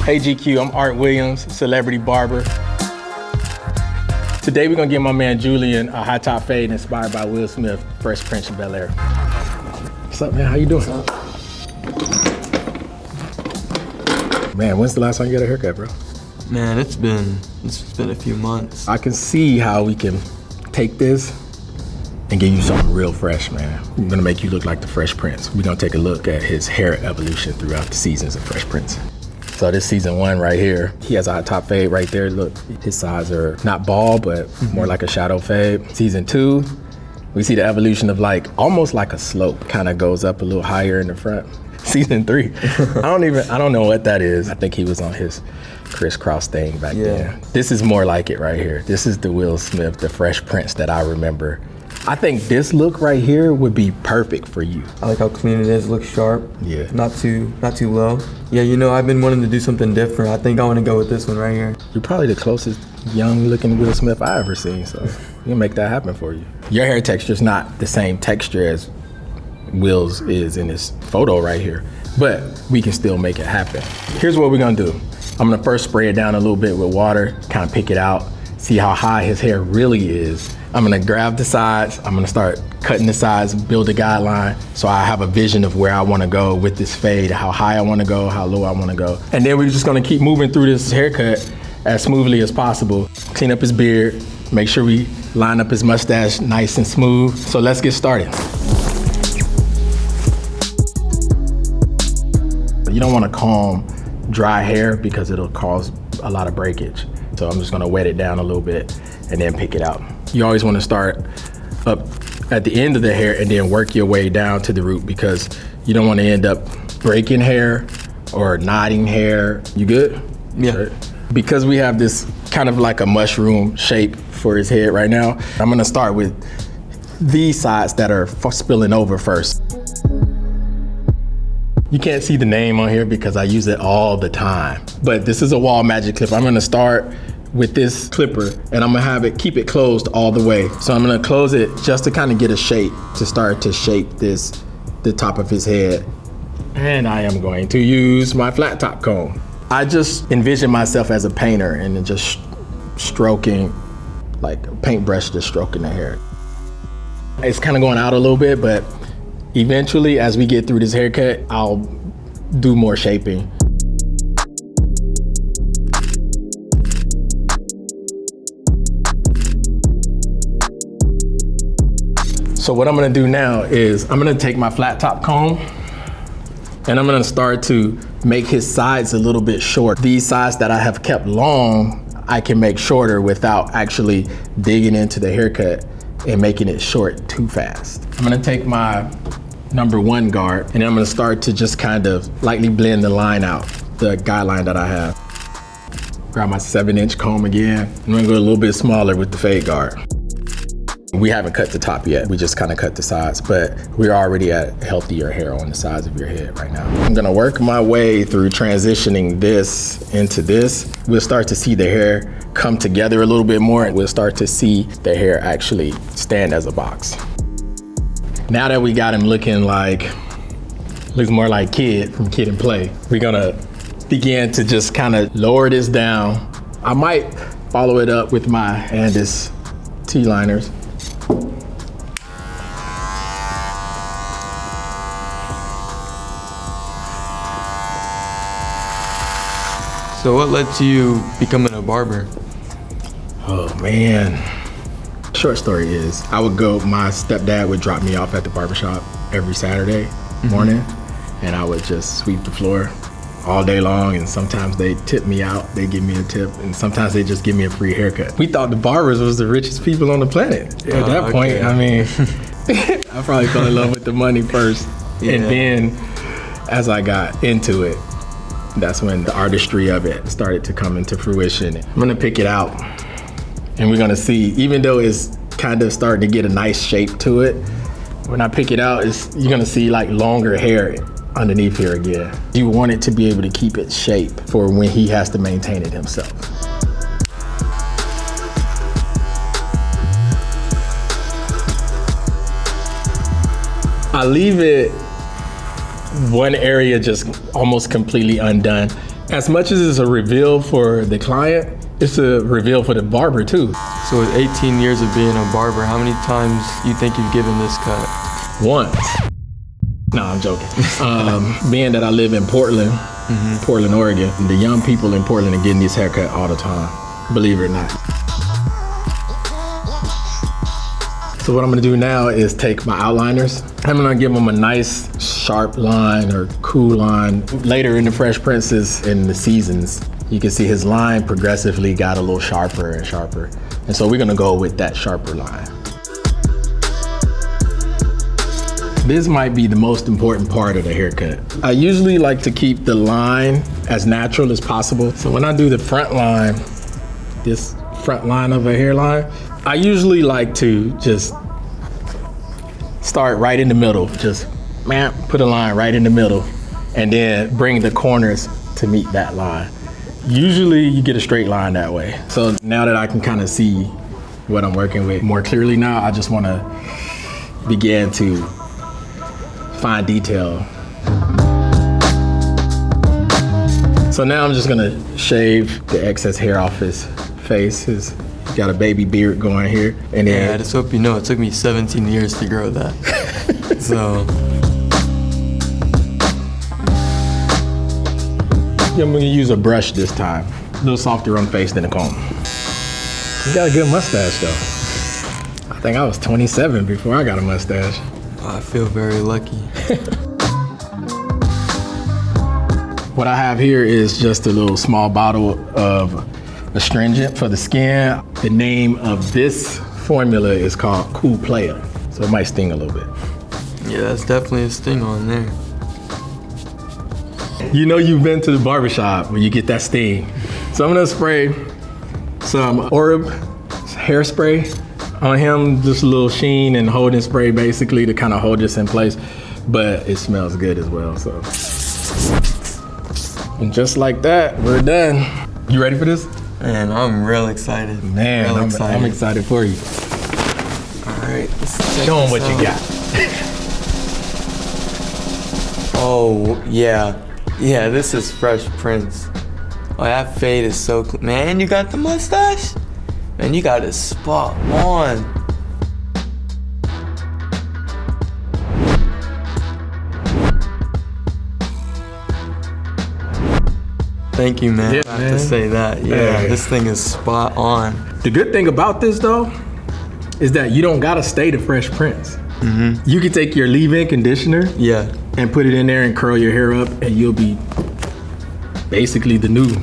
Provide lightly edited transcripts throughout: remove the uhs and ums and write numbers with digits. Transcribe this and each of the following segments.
Hey GQ, I'm Art Williams, celebrity barber. Today we're gonna give my man Julian a high top fade inspired by Will Smith, Fresh Prince of Bel-Air. What's up, man? How you doing? Man, when's the last time you got a haircut, bro? Man, it's been a few months. I can see how we can take this and give you something real fresh, man. We're gonna make you look like the Fresh Prince. We're gonna take a look at his hair evolution throughout the seasons of Fresh Prince. So this season 1 right here, he has a high top fade right there. Look, his sides are not bald, but more like a shadow fade. Season 2, we see the evolution of almost like a slope, kind of goes up a little higher in the front. Season 3, I don't know what that is. I think he was on his Kris Kross thing back then. This is more like it right here. This is the Will Smith, the Fresh Prince that I remember. I think this look right here would be perfect for you. I like how clean it is, looks sharp. Yeah. Not too low. Yeah, you know, I've been wanting to do something different. I think I want to go with this one right here. You're probably the closest young looking Will Smith I ever seen, so we'll make that happen for you. Your hair texture is not the same texture as Will's is in this photo right here, but we can still make it happen. Here's what we're gonna do. I'm gonna first spray it down a little bit with water, kind of pick it out, see how high his hair really is. I'm gonna grab the sides, I'm gonna start cutting the sides, build a guideline, so I have a vision of where I wanna go with this fade, how high I wanna go, how low I wanna go. And then we're just gonna keep moving through this haircut as smoothly as possible. Clean up his beard, make sure we line up his mustache nice and smooth. So let's get started. You don't wanna comb dry hair because it'll cause a lot of breakage. So I'm just gonna wet it down a little bit and then pick it out. You always wanna start up at the end of the hair and then work your way down to the root because you don't wanna end up breaking hair or knotting hair. You good? Yeah. Right. Because we have this kind of like a mushroom shape for his head right now, I'm gonna start with these sides that are spilling over first. You can't see the name on here because I use it all the time. But this is a wall magic clipper. I'm gonna start with this clipper and I'm gonna keep it closed all the way. So I'm gonna close it just to kind of get a shape, to start to shape the top of his head. And I am going to use my flat top comb. I just envision myself as a painter and then just stroking, like a paintbrush, just stroking the hair. It's kind of going out a little bit, but eventually, as we get through this haircut, I'll do more shaping. So what I'm gonna do now is I'm gonna take my flat top comb and I'm gonna start to make his sides a little bit short. These sides that I have kept long, I can make shorter without actually digging into the haircut and making it short too fast. I'm gonna take my #1 guard and I'm gonna start to just kind of lightly blend the line out, the guideline that I have. Grab my 7-inch comb again. I'm gonna go a little bit smaller with the fade guard. We haven't cut the top yet. We just kind of cut the sides, but we're already at healthier hair on the sides of your head right now. I'm gonna work my way through transitioning this into this. We'll start to see the hair come together a little bit more and we'll start to see the hair actually stand as a box. Now that we got him looking looks more like Kid from Kid and Play, we're gonna begin to just kind of lower this down. I might follow it up with my Andis T-liners. So what led to you becoming a barber? Oh man. Short story is, my stepdad would drop me off at the barbershop every Saturday morning and I would just sweep the floor all day long, and sometimes they tip me out, they give me a tip, and sometimes they just give me a free haircut. We thought the barbers was the richest people on the planet. At that point, I mean, I probably fell in love with the money first. Yeah. And then as I got into it, that's when the artistry of it started to come into fruition. I'm gonna pick it out and we're gonna see, even though it's kind of starting to get a nice shape to it, when I pick it out, you're gonna see like longer hair underneath here again. You want it to be able to keep its shape for when he has to maintain it himself. I leave it one area just almost completely undone As much as it's a reveal for the client, it's a reveal for the barber too. So with 18 years of being a barber, how many times you think you've given this cut? Once. No, I'm joking. Being that I live in Portland, Portland, Oregon, the young people in Portland are getting this haircut all the time, believe it or not. So what I'm gonna do now is take my outliners. I'm gonna give them a nice sharp line or cool line. Later in the Fresh Princes in the seasons, you can see his line progressively got a little sharper and sharper. And so we're gonna go with that sharper line. This might be the most important part of the haircut. I usually like to keep the line as natural as possible. So when I do the front line, this front line of a hairline, I usually like to just start right in the middle. Just put a line right in the middle and then bring the corners to meet that line. Usually you get a straight line that way. So now that I can kind of see what I'm working with more clearly now, I just want to begin to fine detail. So now I'm just gonna shave the excess hair off his face. He's got a baby beard going here. And then, yeah, I just hope you know it took me 17 years to grow that. So. I'm gonna use a brush this time. A little softer on the face than a comb. You got a good mustache though. I think I was 27 before I got a mustache. I feel very lucky. What I have here is just a little small bottle of astringent for the skin. The name of this formula is called Cool Player, so it might sting a little bit. Yeah, that's definitely a sting on there. You know you've been to the barbershop when you get that sting. So I'm gonna spray some Orb hairspray on him, just a little sheen and holding spray basically to kind of hold this in place, but it smells good as well, so. And just like that, we're done. You ready for this? Man, I'm real excited. Man, I'm excited for you. All right, show them what you got. Oh, yeah. Yeah, this is Fresh Prince. Oh, that fade is so cool. Man, you got the mustache? Man, you got it spot on. Thank you, man. Yeah, I have to say that. Yeah, hey. This thing is spot on. The good thing about this though, is that you don't gotta stay the Fresh Prince. You can take your leave-in conditioner and put it in there and curl your hair up and you'll be basically the new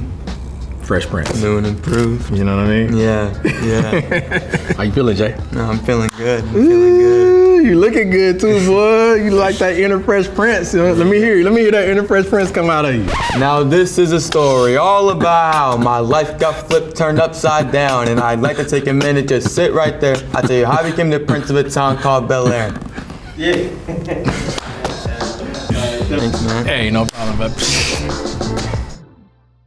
Fresh Prince. New and improved. You know what I mean? Yeah. How you feeling, Jay? No, I'm feeling good. I'm feeling good. You looking good too, boy. You like that inner Fresh Prince. Let me hear that inner Fresh Prince come out of you. Now this is a story all about how my life got flipped, turned upside down, and I'd like to take a minute, just sit right there. I'll tell you how I became the prince of a town called Bel-Air. Yeah. Thanks, man. Hey, no problem, bud.